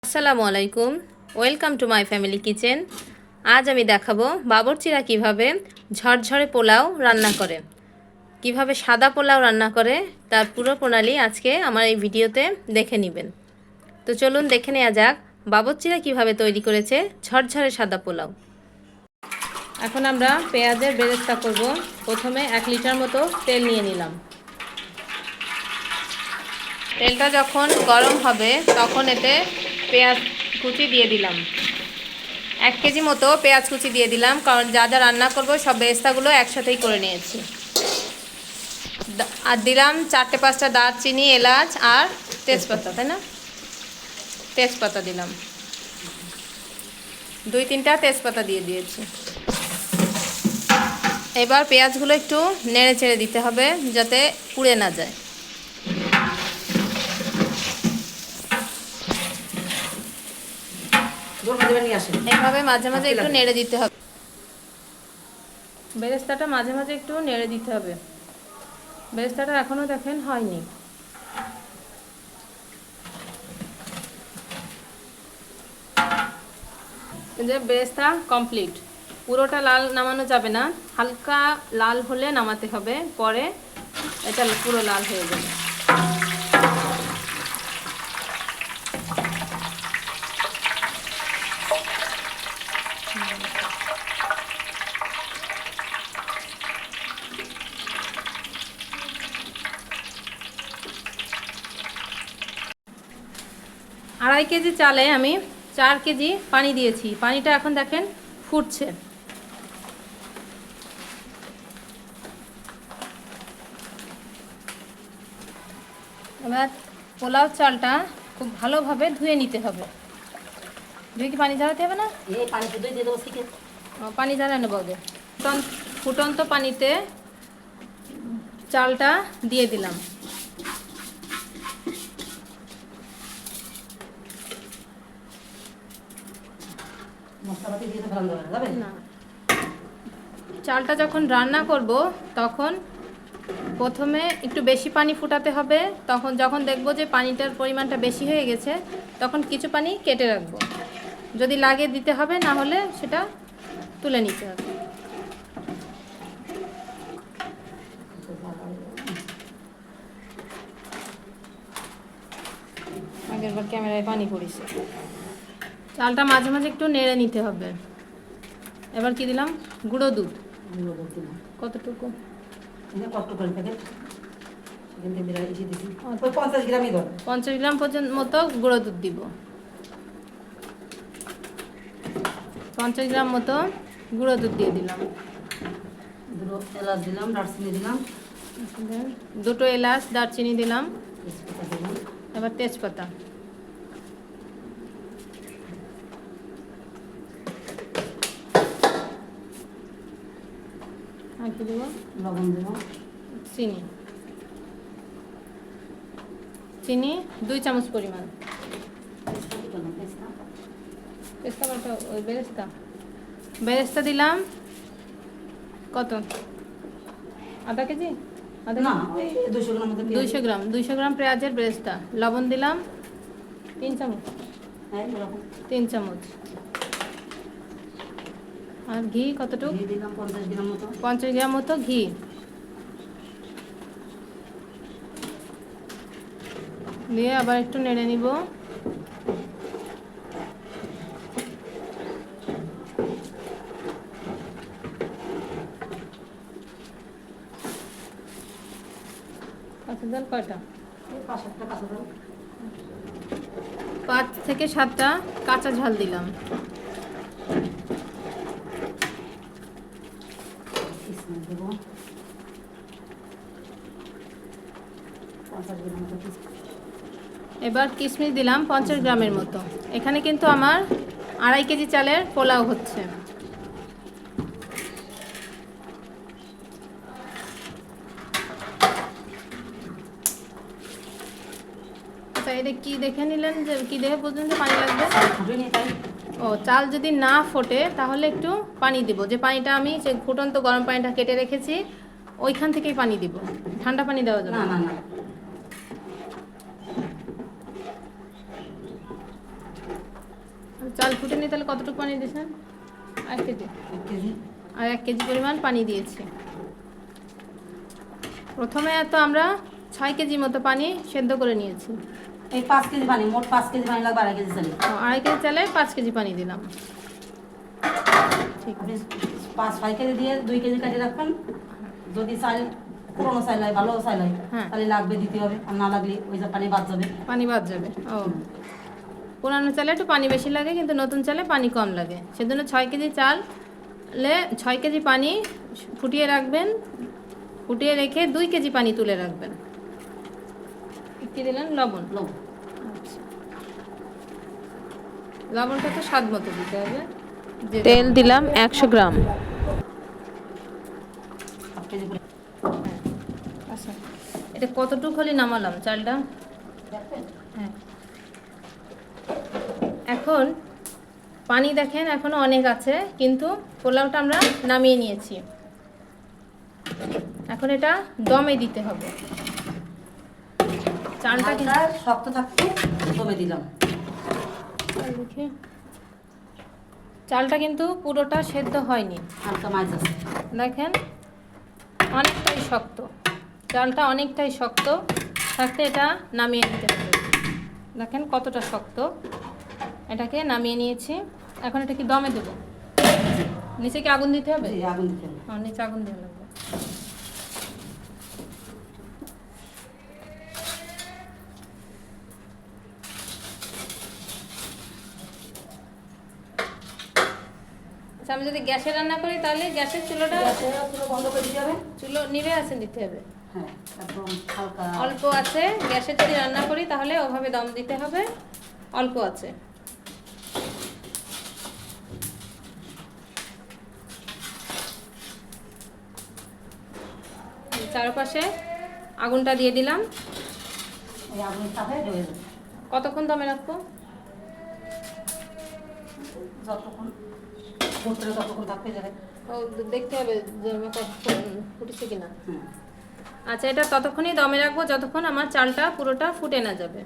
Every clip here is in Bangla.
আসসালামু আলাইকুম, welcome to my family kitchen. আজ আমি দেখাবো বাবরচিরা কিভাবে ঝরঝরে পোলাও রান্না করে, কিভাবে সাদা পোলাও রান্না করে তার পুরো প্রণালী আজকে আমার এই ভিডিওতে দেখে নেবেন। তো চলুন দেখে নেওয়া যাক বাবরচিরা কিভাবে তৈরি করেছে ঝরঝরে সাদা পোলাও। এখন আমরা পেঁয়াজের বেরেস্তা করব। প্রথমে 1 লিটার মতো তেল নিয়ে নিলাম। তেলটা যখন গরম হবে তখন এতে পেঁয়াজ কুচি দিয়ে দিলাম। 1 কেজি মতো পেঁয়াজ কুচি দিয়ে দিলাম, কারণ যা যা রান্না করব সব বেরেস্তাগুলো একসাথেই করে নিয়েছি। আর দিলাম 4-5টা দারচিনি, এলাচ আর তেজপাতা, তাই না? তেজপাতা দিলাম, 2-3টা তেজপাতা দিয়ে দিয়েছি। এবার পেঁয়াজগুলো একটু নেড়ে চেড়ে দিতে হবে যাতে পুড়ে না যায়। এইভাবে মাঝে মাঝে একটু নেড়ে দিতে হবে। বেরেস্তাটা মাঝে মাঝে একটু নেড়ে দিতে হবে। বেরেস্তাটা এখনো দেখেন হয়নি। যে বেরেস্তা কমপ্লিট, পুরোটা লাল নামানো যাবে না, হালকা লাল হলে নামাতে হবে, পরে এটা পুরো লাল হয়ে যাবে। আড়াই কেজি চালে আমি 4 কেজি পানি দিয়েছি। পানিটা এখন দেখেন ফুটছে। এবার পোলাও চালটা খুব ভালোভাবে ধুয়ে নিতে হবে। ধুয়ে কি পানি ঝরাতে হবে না? পানি ঝরানো হবে। ফুটন্ত পানিতে চালটা দিয়ে দিলাম। না, চালটা যখন রান্না করব তখন প্রথমে একটু বেশি পানি ফুটাতে হবে। তখন যখন দেখব যে পানিটার পরিমাণটা বেশি হয়ে গেছে তখন কিছু পানি কেটে রাখবো, যদি লাগে দিতে হবে, না হলে সেটা তুলে নিতে হবে। আগের বার ক্যামেরায় পানি পড়েছে। চালটা মাঝে মাঝে একটু নেড়ে নিতে হবে। এবার কি দিলাম? গুঁড়ো দুধ। কতটুকু? 50 গ্রাম পর্যন্ত মতো গুঁড়ো দুধ দিব। 50 গ্রাম মতো গুঁড়ো দুধ দিয়ে দিলাম। এলাচ দিলাম, দারচিনি দিলাম, 2টো এলাচ, দারচিনি দিলাম। এবার তেজপাতা। আর কি দেবো? লবণ দেবো, চিনি। চিনি 2 চামচ পরিমাণ। পেস্তা বাটা, ওই বেরেস্তা দিলাম। কত? আধা কেজি? না, 200 গ্রাম মতো। 200 গ্রাম পেঁয়াজের বেরেস্তা। লবণ দিলাম 3 চামচ। 3 চামচ। আর ঘি কতটুকু? ঘি দিলাম 50 গ্রাম মতো। 50 গ্রাম মতো ঘি দিয়ে আবার একটু নেড়ে নিব। কাঁচা ঝাল কয়টা? 5 থেকে 7টা কাঁচা ঝাল দিলাম। এবার কিশমিশ দিলাম 50 গ্রামের মতো। এখানে কিন্তু আমার 2.5 কেজি চালের পোলাও হচ্ছে। আচ্ছা, এটা কি দেখে নিলেন যে কি দেখে পর্যন্ত পানি লাগবে? ও, চাল যদি না ফোটে তাহলে একটু পানি দিব। যে পানিটা আমি সে ফুটন্ত গরম পানিটা কেটে রেখেছি ওইখান থেকেই পানি দিব, ঠান্ডা পানি দেওয়া যাবে না। চাল ফুটে নিয়ে তাহলে কতটুকু পানি দিয়েছেন? 1 কেজি। 1 কেজি। আর 1 কেজি পরিমাণ পানি দিয়েছি। প্রথমে তো আমরা 6 কেজি মতো পানি সেদ্ধ করে নিয়েছি। এই 5 কেজি পানি, মোট 5 কেজি পানি লাগবে 2.5 কেজি চালে। 2.5 কেজি চালে 5 কেজি পানি দিলাম। ঠিক আপনি আছে। 5-6 কেজি দিয়ে 2 কেজি কাটিয়ে রাখবেন। যদি চাল পুরোনো চাল হয়, ভালো চাল হয়, হ্যাঁ। তাহলে লাগবে দিতে হবে, আর না লাগলে ওই যে পানি বাদ যাবে। পানি বাদ যাবে। ও, পুরানো চালে একটু পানি বেশি লাগে, কিন্তু নতুন চালে পানি কম লাগে। সেজন্য 6 কেজি চালে 6 কেজি পানি ফুটিয়ে রাখবেন। ফুটিয়ে রেখে 2 কেজি পানি তুলে রাখবেন। কি দিলেন? লবণ। লবণ আচ্ছা, লবণটা তো স্বাদ মতো দিতে হবে। তেল দিলাম 100 গ্রাম। 1 কেজি করে হ্যাঁ, আচ্ছা, এটা কতটুকু হলে নামালাম চালটা? দেখবেন। হ্যাঁ, এখন পানি দেখেন এখনো অনেক আছে, কিন্তু পোলাওটা আমরা নামিয়ে নিয়েছি। এখন এটা দমে দিতে হবে। চালটা হালকা শক্ত থাকতে দমে দিলাম। দেখি, চালটা কিন্তু পুরোটা সেদ্ধ হয়নি। হালকা মাছ আছে। দেখেন অনেকটাই শক্ত, চালটা অনেকটাই শক্ত থাকতে এটা নামিয়ে নিতে হবে। দেখেন কতটা শক্ত, এটাকে নামিয়ে নিয়েছি। এখন এটা কি দমে দেবো? নিচে কি আগুন দিতে হবে? জি, আগুন দিতে হবে। হ্যাঁ, নিচে আগুন দেওয়া লাগবে। আচ্ছা, আমি যদি গ্যাসে রান্না করি তাহলে গ্যাসের চুলোটা গ্যাসের চুলো বন্ধ করে দিতে হবে। চুলো নিভে আছে দিতে হবে। হ্যাঁ, একদম হালকা। অল্প আছে। গ্যাসে যদি রান্না করি তাহলে ওভাবে দম দিতে হবে, অল্প আছে। চারপাশে আগুনটা দিয়ে দিলাম। এই আগুনের তাপে হয়ে যাবে। কতক্ষণ দমে রাখবো? যতক্ষণ ফুটবে ততক্ষণ থাকতে যাবে। ও, দেখতে হবে যে আমি কতক্ষণ ফুটেছে কিনা। হুম। আচ্ছা, এটা ততক্ষণই দমে রাখবো যতক্ষণ আমার চালটা পুরোটা ফুটে না যাবে।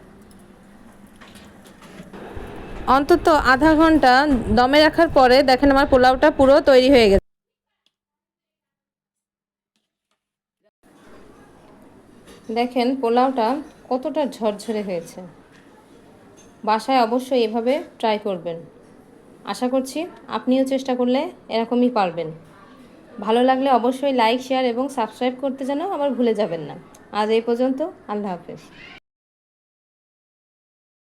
অন্তত আধা ঘন্টা দমে রাখার পরে দেখেন আমার পোলাওটা পুরো তৈরি হয়ে গেছে। দেখেন পোলাওটা কতটা ঝরঝরে হয়েছে। বাসায় অবশ্যই এভাবে ট্রাই করবেন। আশা করছি আপনিও চেষ্টা করলে এরকমই পারবেন। ভালো লাগলে অবশ্যই লাইক, শেয়ার এবং সাবস্ক্রাইব করতে যেন আবার ভুলে যাবেন না। আজ এই পর্যন্ত। আল্লাহ হাফেজ।